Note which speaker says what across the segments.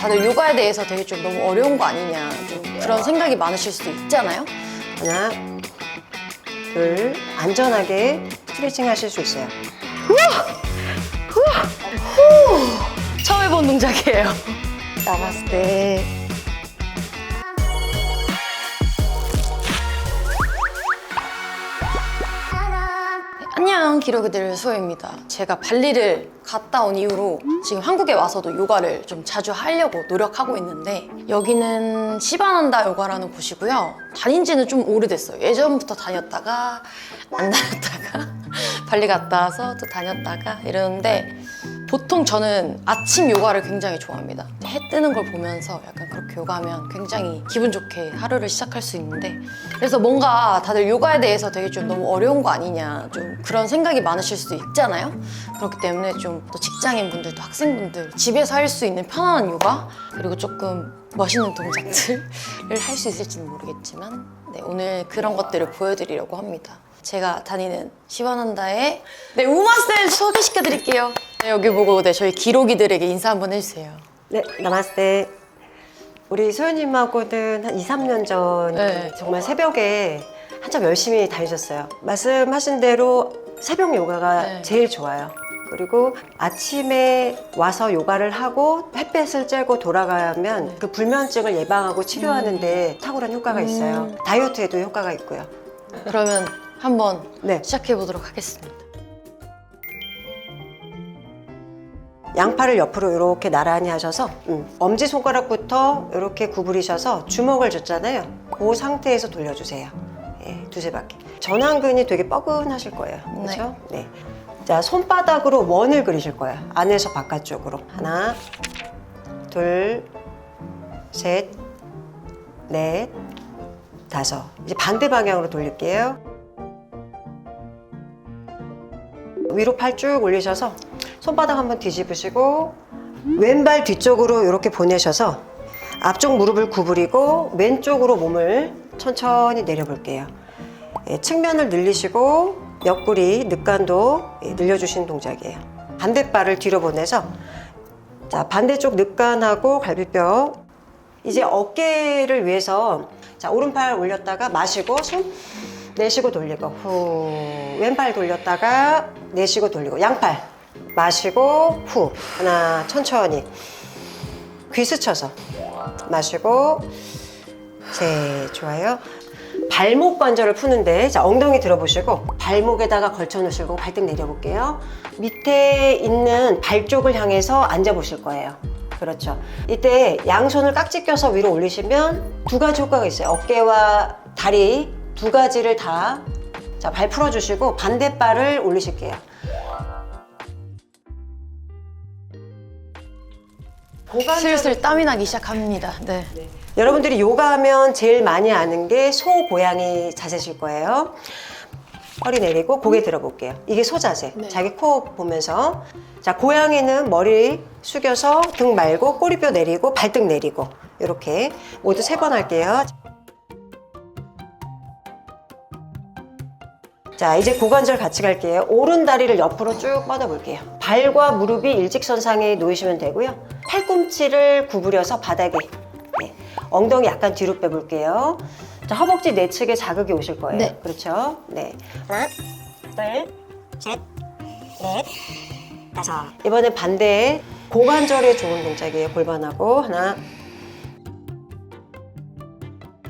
Speaker 1: 다들 요가에 대해서 되게 좀 너무 어려운 거 아니냐 좀 그런 생각이 많으실 수도 있잖아요.
Speaker 2: 하나, 둘, 안전하게 스트레칭 하실 수 있어요.
Speaker 1: 처음 해본 동작이에요. 나마스테. 안녕, 기록이들 수호입니다. 제가 발리를 갔다 온 이후로 지금 한국에 와서도 요가를 좀 자주 하려고 노력하고 있는데, 여기는 시바난다 요가라는 곳이고요. 다닌 지는 좀 오래됐어요. 예전부터 다녔다가 안 다녔다가 발리 갔다 와서 또 다녔다가 이러는데, 보통 저는 아침 요가를 굉장히 좋아합니다. 해 뜨는 걸 보면서 약간 그렇게 요가하면 굉장히 기분 좋게 하루를 시작할 수 있는데, 그래서 뭔가 다들 요가에 대해서 되게 좀 너무 어려운 거 아니냐 좀 그런 생각이 많으실 수도 있잖아요. 그렇기 때문에 좀 또 직장인분들, 또 학생분들 집에서 할 수 있는 편안한 요가, 그리고 조금 멋있는 동작들을 할 수 있을지는 모르겠지만, 네, 오늘 그런 것들을 보여드리려고 합니다. 제가 다니는 시바난다의 우마쌤 소개시켜 드릴게요. 네, 여기 보고 저희 기록이들에게 인사 한번 해주세요.
Speaker 2: 네, 나마스테. 우리 소연님하고는 한 2, 3년 전
Speaker 1: 네.
Speaker 2: 정말 새벽에 한참 열심히 다니셨어요. 말씀하신 대로 새벽 요가가
Speaker 1: 네.
Speaker 2: 제일 좋아요. 그리고 아침에 와서 요가를 하고 햇볕을 쬐고 돌아가면 그 불면증을 예방하고 치료하는데 탁월한 효과가 있어요. 다이어트에도 효과가 있고요.
Speaker 1: 그러면 한번
Speaker 2: 네.
Speaker 1: 시작해 보도록 하겠습니다.
Speaker 2: 양팔을 옆으로 이렇게 나란히 하셔서 엄지손가락부터 이렇게 구부리셔서 주먹을 줬잖아요. 그 상태에서 돌려주세요. 예, 두세 바퀴. 전완근이 되게 뻐근하실 거예요. 그렇죠? 네. 자, 손바닥으로 원을 그리실 거예요. 안에서 바깥쪽으로. 하나, 둘, 셋, 넷, 다섯. 이제 반대 방향으로 돌릴게요. 위로 팔 쭉 올리셔서 손바닥 한번 뒤집으시고 왼발 뒤쪽으로 이렇게 보내셔서 앞쪽 무릎을 구부리고 왼쪽으로 몸을 천천히 내려볼게요. 예, 측면을 늘리시고 옆구리, 늑간도 늘려주시는 동작이에요. 반대발을 뒤로 보내서 자, 반대쪽 늑간하고 갈비뼈. 이제 어깨를 위해서 자, 오른팔 올렸다가 마시고 숨 내쉬고 돌리고 후, 왼팔 돌렸다가 내쉬고 돌리고, 양팔 마시고 후, 하나, 천천히 귀 스쳐서 마시고 셋, 좋아요. 발목 관절을 푸는데, 자, 엉덩이 들어보시고 발목에다가 걸쳐 놓으시고 발등 내려볼게요. 밑에 있는 발 쪽을 향해서 앉아 보실 거예요. 그렇죠. 이때 양손을 깍지 껴서 위로 올리시면 두 가지 효과가 있어요. 어깨와 다리 두 가지를 다, 자, 발 풀어주시고 반대발을 올리실게요.
Speaker 1: 슬슬 땀이 나기 시작합니다. 네.
Speaker 2: 여러분들이 요가하면 제일 많이 아는 게 소고양이 자세실 거예요. 허리 내리고 고개 들어볼게요. 이게 소자세.
Speaker 1: 네.
Speaker 2: 자기 코 보면서. 자, 고양이는 머리 숙여서 등 말고 꼬리뼈 내리고 발등 내리고, 이렇게 모두 3번 할게요. 자, 이제 고관절 같이 갈게요. 오른 다리를 옆으로 쭉 뻗어볼게요. 발과 무릎이 일직선상에 놓이시면 되고요. 팔꿈치를 구부려서 바닥에, 네. 엉덩이 약간 뒤로 빼볼게요. 자, 허벅지 내측에 자극이 오실 거예요.
Speaker 1: 네.
Speaker 2: 그렇죠? 네. 하나, 둘, 셋, 넷, 다섯. 이번엔 반대 고관절에 좋은 동작이에요. 골반하고. 하나.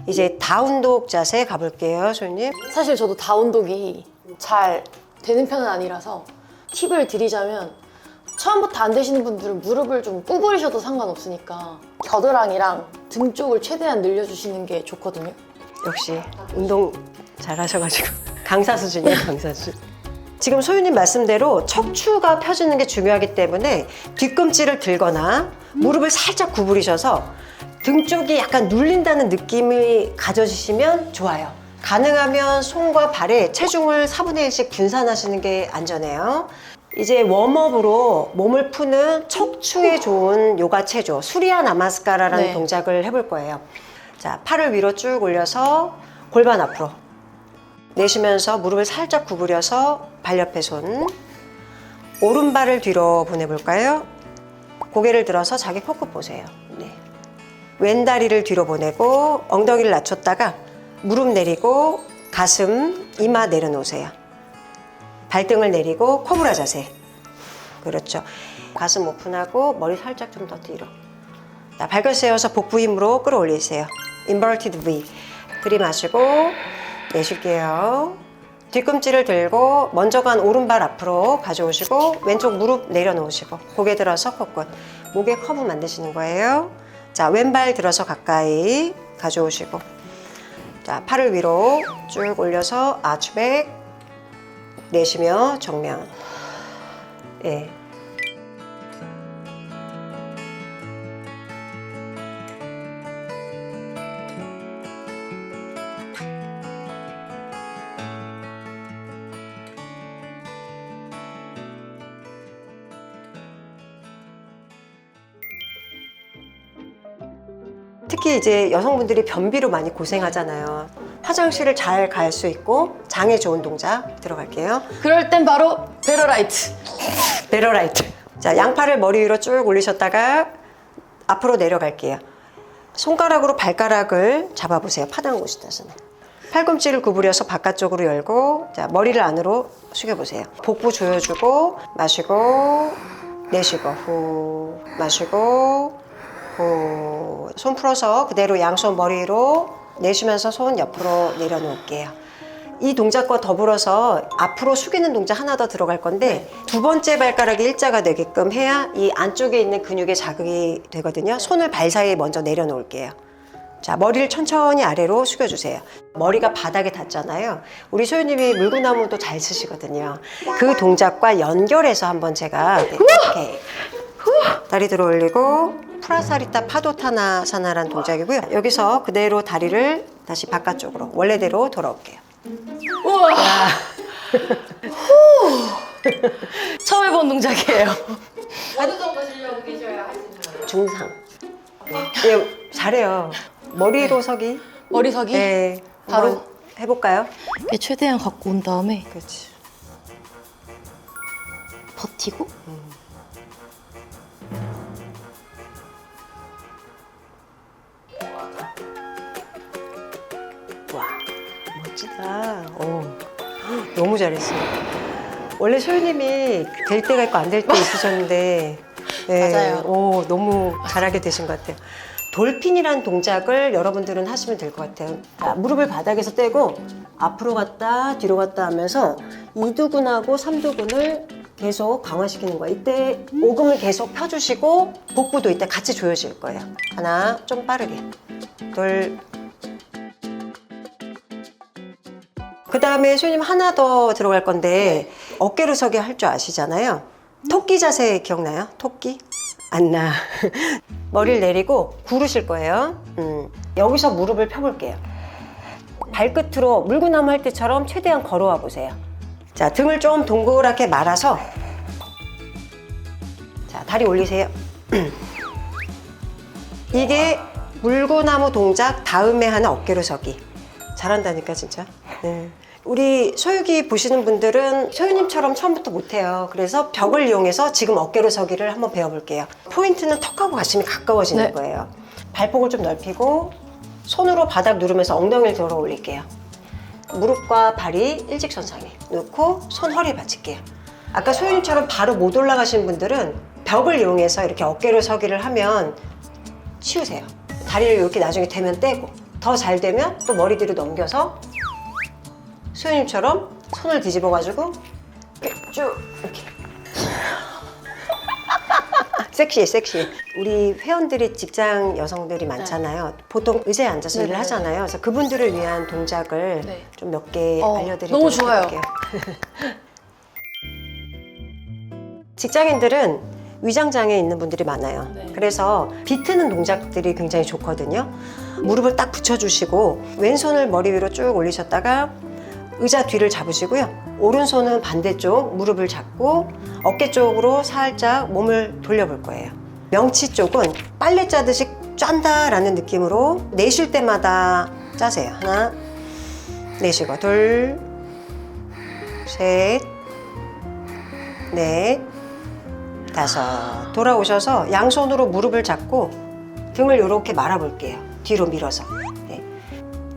Speaker 2: 이제 다운독 자세 가볼게요, 손님.
Speaker 1: 사실 저도 다운독이 잘 되는 편은 아니라서 팁을 드리자면, 처음부터 안 되시는 분들은 무릎을 좀 구부리셔도 상관없으니까 겨드랑이랑 등 쪽을 최대한 늘려주시는 게 좋거든요.
Speaker 2: 역시 운동 잘 하셔가지고 강사 수준이에요, 강사 수준. 지금 소유님 말씀대로 척추가 펴지는 게 중요하기 때문에 뒤꿈치를 들거나 무릎을 살짝 구부리셔서 등 쪽이 약간 눌린다는 느낌이 가져지시면 좋아요. 가능하면 손과 발에 체중을 4분의 1씩 분산하시는 게 안전해요. 이제 웜업으로 몸을 푸는 척추에 좋은 요가 체조, 수리야 나마스카라라는
Speaker 1: 네.
Speaker 2: 동작을 해볼 거예요. 자, 팔을 위로 쭉 올려서 골반 앞으로 내쉬면서 무릎을 살짝 구부려서 발 옆에 손, 오른발을 뒤로 보내볼까요? 고개를 들어서 자기 코끝 보세요. 네. 왼다리를 뒤로 보내고 엉덩이를 낮췄다가 무릎 내리고 가슴, 이마 내려놓으세요. 발등을 내리고 코브라 자세. 그렇죠. 가슴 오픈하고 머리 살짝 좀 더 뒤로. 자, 발끝 세워서 복부 힘으로 끌어올리세요. 인버티드 V. 들이마시고 내쉴게요. 뒤꿈치를 들고 먼저 간 오른발 앞으로 가져오시고 왼쪽 무릎 내려놓으시고 고개 들어서 코끝. 목에 커브 만드시는 거예요. 자, 왼발 들어서 가까이 가져오시고 자, 팔을 위로 쭉 올려서 아치백 내쉬며 정면. 예. 특히 이제 여성분들이 변비로 많이 고생하잖아요. 화장실을 잘 갈 수 있고 장에 좋은 동작 들어갈게요.
Speaker 1: 그럴 땐 바로 베러라이트.
Speaker 2: 베러라이트. 자, 양팔을 머리 위로 쭉 올리셨다가 앞으로 내려갈게요. 손가락으로 발가락을 잡아보세요. 파당 곳이다서는. 팔꿈치를 구부려서 바깥쪽으로 열고 자, 머리를 안으로 숙여보세요. 복부 조여주고 마시고 내쉬고 후 마시고 후. 손 풀어서 그대로 양손 머리 위로 내쉬면서 손 옆으로 내려놓을게요. 이 동작과 더불어서 앞으로 숙이는 동작 하나 더 들어갈 건데 두 번째 발가락이 일자가 되게끔 해야 이 안쪽에 있는 근육에 자극이 되거든요. 손을 발 사이에 먼저 내려놓을게요. 자, 머리를 천천히 아래로 숙여주세요. 머리가 바닥에 닿잖아요. 우리 소유님이 물구나무도 잘 쓰시거든요. 그 동작과 연결해서 한번 제가 이렇게 다리 들어 올리고 프라사리타 파도타나사나라는 동작이고요. 여기서 그대로 다리를 다시 바깥쪽으로 원래대로 돌아올게요.
Speaker 1: 우와. 처음 해본 동작이에요.
Speaker 3: 어느 정도 실력 계셔야 하시는 거예요?
Speaker 2: 중상. 예, 잘해요. 머리로 서기.
Speaker 1: 머리 서기.
Speaker 2: 네,
Speaker 1: 바로
Speaker 2: 한번 해볼까요?
Speaker 1: 이렇게 최대한 갖고 온 다음에
Speaker 2: 그렇지.
Speaker 1: 버티고
Speaker 2: 와, 멋지다. 너무 잘했어요. 원래 소유님이 될 때가 있고 안 될 때 있으셨는데, 네,
Speaker 1: 맞아요.
Speaker 2: 너무 잘하게 되신 것 같아요. 돌핀이라는 동작을 여러분들은 하시면 될 것 같아요. 자, 무릎을 바닥에서 떼고 앞으로 갔다 뒤로 갔다 하면서 2두근하고 3두근을 계속 강화시키는 거예요. 이때 오금을 계속 펴주시고 복부도 이때 같이 조여질 거예요. 하나, 좀 빠르게. 둘. 그 다음에 소유님 하나 더 들어갈 건데 어깨로 서기 할 줄 아시잖아요. 토끼 자세 기억나요? 토끼? 안 나. 머리를 내리고 구르실 거예요. 여기서 무릎을 펴볼게요. 발끝으로 물구나무 할 때처럼 최대한 걸어와 보세요. 자, 등을 좀 동그랗게 말아서 자, 다리 올리세요. 이게 물구나무 동작 다음에 하는 어깨로 서기. 잘한다니까 진짜. 네. 우리 소유기 보시는 분들은 소유님처럼 처음부터 못해요. 그래서 벽을 이용해서 지금 어깨로 서기를 한번 배워볼게요. 포인트는 턱하고 가슴이 가까워지는
Speaker 1: 네.
Speaker 2: 거예요. 발폭을 좀 넓히고 손으로 바닥 누르면서 엉덩이를 들어 올릴게요. 무릎과 발이 일직선상에 놓고 손 허리에 받칠게요. 아까 소유님처럼 바로 못 올라가신 분들은 벽을 이용해서 이렇게 어깨로 서기를 하면 치우세요. 다리를 이렇게 나중에 대면 떼고 더 잘 되면 또 머리 뒤로 넘겨서 소유님처럼 손을 뒤집어 가지고 쭉 이렇게 섹시해 섹시해. 우리 회원들이 직장 여성들이 많잖아요. 보통 의자에 앉아서 일을
Speaker 1: 네네.
Speaker 2: 하잖아요. 그래서 그분들을 위한 동작을
Speaker 1: 네.
Speaker 2: 좀 몇 개 알려드리도록
Speaker 1: 너무 좋아요.
Speaker 2: 할게요. 직장인들은 위장장애 있는 분들이 많아요.
Speaker 1: 네.
Speaker 2: 그래서 비트는 동작들이 굉장히 좋거든요. 무릎을 딱 붙여주시고 왼손을 머리 위로 쭉 올리셨다가 의자 뒤를 잡으시고요. 오른손은 반대쪽 무릎을 잡고 어깨 쪽으로 살짝 몸을 돌려볼 거예요. 명치 쪽은 빨래 짜듯이 짠다라는 느낌으로 내쉴 때마다 짜세요. 하나, 내쉬고 둘, 셋, 넷, 다섯. 돌아오셔서 양손으로 무릎을 잡고 등을 이렇게 말아볼게요. 뒤로 밀어서. 네.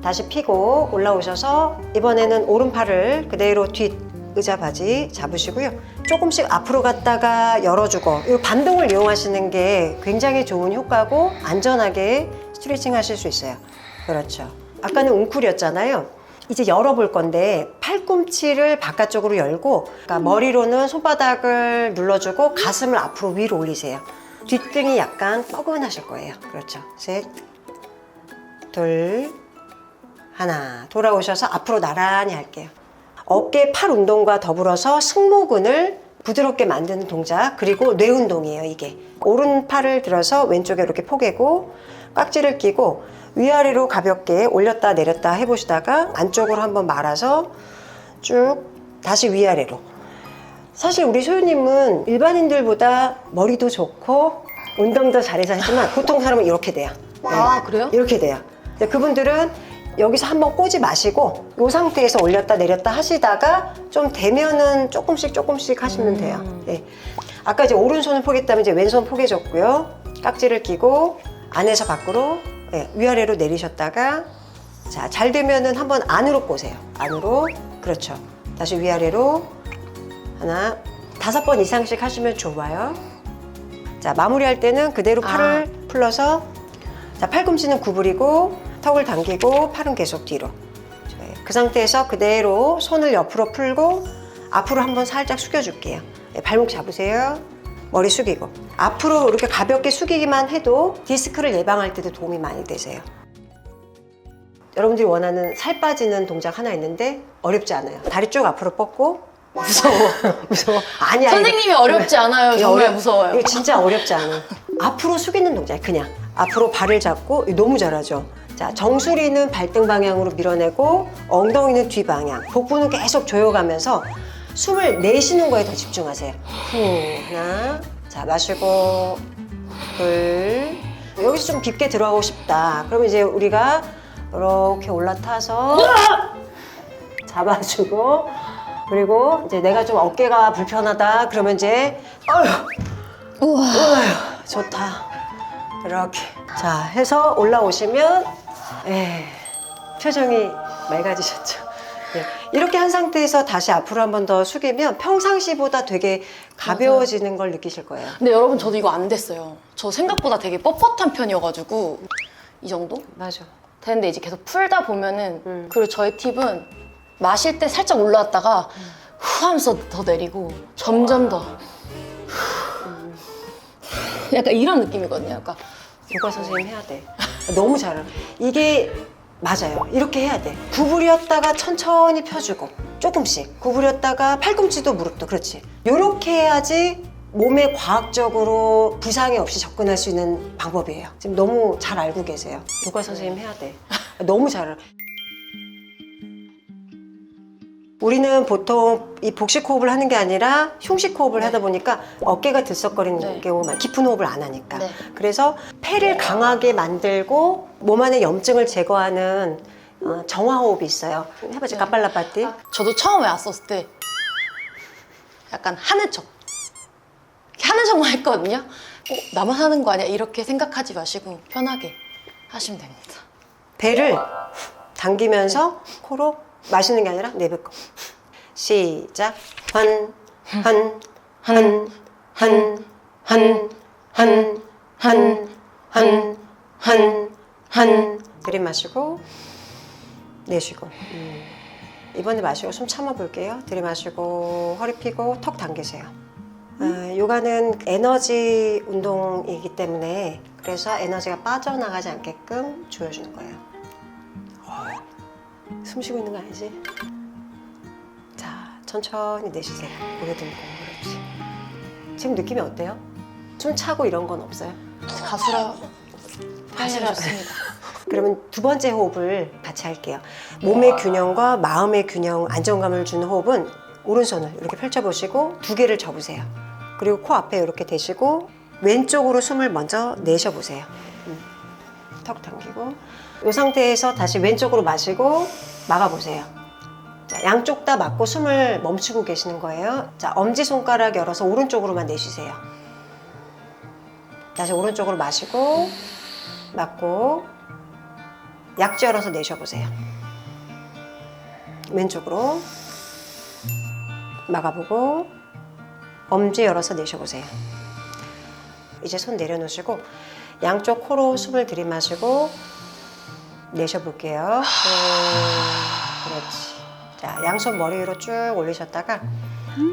Speaker 2: 다시 펴고 올라오셔서 이번에는 오른팔을 그대로 뒷 의자 바지 잡으시고요. 조금씩 앞으로 갔다가 열어주고 이 반동을 이용하시는 게 굉장히 좋은 효과고 안전하게 스트레칭 하실 수 있어요. 그렇죠. 아까는 웅쿨이었잖아요. 이제 열어볼 건데 팔꿈치를 바깥쪽으로 열고 그러니까 머리로는 손바닥을 눌러주고 가슴을 앞으로 위로 올리세요. 뒷등이 약간 뻐근하실 거예요. 그렇죠. 셋, 둘, 하나. 돌아오셔서 앞으로 나란히 할게요. 어깨 팔 운동과 더불어서 승모근을 부드럽게 만드는 동작, 그리고 뇌 운동이에요. 이게 오른팔을 들어서 왼쪽에 이렇게 포개고 깍지를 끼고 위아래로 가볍게 올렸다 내렸다 해보시다가 안쪽으로 한번 말아서 쭉 다시 위아래로. 사실 우리 소유님은 일반인들보다 머리도 좋고 운동도 잘해서 하지만 보통 사람은 이렇게 돼요.
Speaker 1: 아, 그래요?
Speaker 2: 이렇게 돼요. 근데 그분들은 여기서 한번 꼬지 마시고 이 상태에서 올렸다 내렸다 하시다가 좀 되면은 조금씩 하시면 돼요. 네. 아까 이제 오른손을 포개했다면 이제 왼손 포개졌고요. 깍지를 끼고 안에서 밖으로 위아래로 내리셨다가 자, 잘 되면은 한번 안으로 꼬세요. 안으로. 그렇죠. 다시 위아래로 하나 5번 이상씩 하시면 좋아요. 자, 마무리할 때는 그대로 팔을 풀러서 자, 팔꿈치는 구부리고 턱을 당기고 팔은 계속 뒤로. 좋아요. 그 상태에서 그대로 손을 옆으로 풀고 앞으로 한번 살짝 숙여줄게요. 네, 발목 잡으세요. 머리 숙이고 앞으로 이렇게 가볍게 숙이기만 해도 디스크를 예방할 때도 도움이 많이 되세요. 여러분들이 원하는 살 빠지는 동작 하나 있는데 어렵지 않아요. 다리 쭉 앞으로 뻗고 무서워. 무서워. 아니야.
Speaker 1: 선생님이 어렵지 않아요. 정말 무서워요.
Speaker 2: 이거 진짜 어렵지 않아. 앞으로 숙이는 동작. 그냥 앞으로 발을 잡고 이거 너무 잘하죠. 자, 정수리는 발등 방향으로 밀어내고 엉덩이는 뒤 방향. 복부는 계속 조여가면서 숨을 내쉬는 거에 더 집중하세요. 후, 하나. 자, 마시고 둘. 여기서 좀 깊게 들어가고 싶다. 그러면 이제 우리가 이렇게 올라타서 잡아주고 그리고 이제 내가 좀 어깨가 불편하다 그러면 이제
Speaker 1: 우와.
Speaker 2: 좋다. 이렇게 자 해서 올라오시면 표정이 맑아지셨죠. 네. 이렇게 한 상태에서 다시 앞으로 한 번 더 숙이면 평상시보다 되게 가벼워지는 걸 느끼실 거예요.
Speaker 1: 근데 여러분 저도 이거 안 됐어요. 저 생각보다 되게 뻣뻣한 편이어가지고 이 정도?
Speaker 2: 맞아.
Speaker 1: 되는데 이제 계속 풀다 보면은 그리고 저의 팁은 마실 때 살짝 올라왔다가 후 하면서 더 내리고 점점 더 약간 이런 느낌이거든요. 약간
Speaker 2: 요가 선생님 해야 돼. 너무 잘해. 이게 맞아요. 이렇게 해야 돼. 구부렸다가 천천히 펴주고 조금씩 구부렸다가 팔꿈치도 무릎도 그렇지. 이렇게 해야지 몸에 과학적으로 부상이 없이 접근할 수 있는 방법이에요. 지금 너무 잘 알고 계세요. 요가 선생님 해야 돼. 너무 잘 알아. 우리는 보통 이 복식 호흡을 하는 게 아니라 흉식 호흡을 하다 보니까 어깨가 들썩거리는 경우가 많아요. 깊은 호흡을 안 하니까.
Speaker 1: 네.
Speaker 2: 그래서 폐를 강하게 만들고 몸 안에 염증을 제거하는 정화호흡이 있어요. 해보자. 까빨라빠띠.
Speaker 1: 저도 처음에 왔었을 때 약간 하는 척 하는 척만 했거든요. 나만 하는 거 아니야? 이렇게 생각하지 마시고 편하게 하시면 됩니다.
Speaker 2: 배를 당기면서 코로 마시는 게 아니라 내뱉고. 시작. 들이마시고 내쉬고. 이번에 마시고 숨 참아볼게요. 들이마시고 허리 펴고 턱 당기세요. 요가는 에너지 운동이기 때문에 그래서 에너지가 빠져나가지 않게끔 조여주는 거예요. 숨 쉬고 있는 거 아니지? 자, 천천히 내쉬세요. 고개 들고 그렇지. 지금 느낌이 어때요? 숨 차고 이런 건 없어요?
Speaker 1: 가수라 하시면 좋습니다.
Speaker 2: 그러면 두 번째 호흡을 같이 할게요. 몸의 균형과 마음의 균형, 안정감을 주는 호흡은 오른손을 이렇게 펼쳐보시고 두 개를 접으세요. 그리고 코 앞에 이렇게 대시고 왼쪽으로 숨을 먼저 내쉬어보세요. 턱 당기고 이 상태에서 다시 왼쪽으로 마시고 막아보세요. 자, 양쪽 다 막고 숨을 멈추고 계시는 거예요. 자, 엄지손가락 열어서 오른쪽으로만 내쉬세요. 다시 오른쪽으로 마시고 막고 약지 열어서 내쉬어보세요. 왼쪽으로 막아보고 엄지 열어서 내쉬어보세요. 이제 손 내려놓으시고 양쪽 코로 숨을 들이마시고 내쉬어볼게요. 그렇지. 자, 양손 머리 위로 쭉 올리셨다가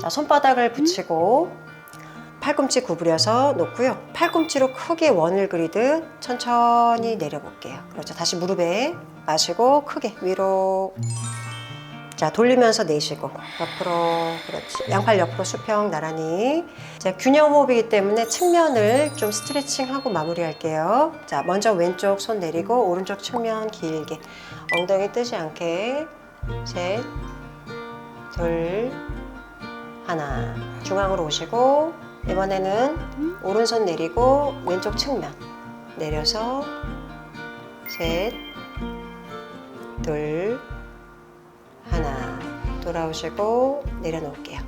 Speaker 2: 자, 손바닥을 붙이고 팔꿈치 구부려서 놓고요. 팔꿈치로 크게 원을 그리듯 천천히 내려볼게요. 그렇죠. 다시 무릎에 마시고 크게 위로. 자, 돌리면서 내쉬고 옆으로. 그렇지. 양팔 옆으로 수평 나란히. 자, 균형 호흡이기 때문에 측면을 좀 스트레칭하고 마무리할게요. 자, 먼저 왼쪽 손 내리고 오른쪽 측면 길게. 엉덩이 뜨지 않게. 셋, 둘, 하나. 중앙으로 오시고 이번에는 오른손 내리고 왼쪽 측면 내려서 셋, 둘, 하나. 돌아오시고 내려놓을게요.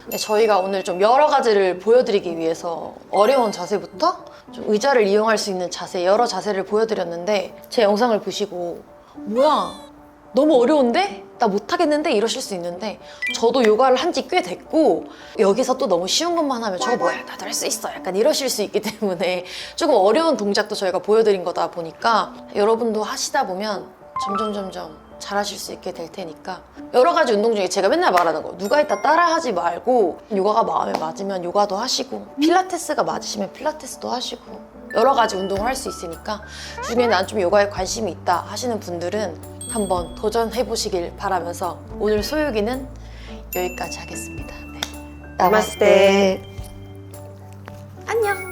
Speaker 1: 네, 저희가 오늘 좀 여러 가지를 보여드리기 위해서 어려운 자세부터 좀 의자를 이용할 수 있는 자세, 여러 자세를 보여드렸는데 제 영상을 보시고 뭐야 너무 어려운데? 나 못하겠는데? 이러실 수 있는데 저도 요가를 한 지 꽤 됐고 여기서 또 너무 쉬운 것만 하면 저거 뭐야 나도 할 수 있어 약간 이러실 수 있기 때문에 조금 어려운 동작도 저희가 보여드린 거다 보니까 여러분도 하시다 보면 점점 잘하실 수 있게 될 테니까 여러 가지 운동 중에 제가 맨날 말하는 거 누가 있다 따라하지 말고 요가가 마음에 맞으면 요가도 하시고 필라테스가 맞으시면 필라테스도 하시고 여러 가지 운동을 할 수 있으니까 중에 난 좀 요가에 관심이 있다 하시는 분들은 한번 도전해 보시길 바라면서 오늘 소요기는 여기까지 하겠습니다. 네.
Speaker 2: 나마스테.
Speaker 1: 안녕.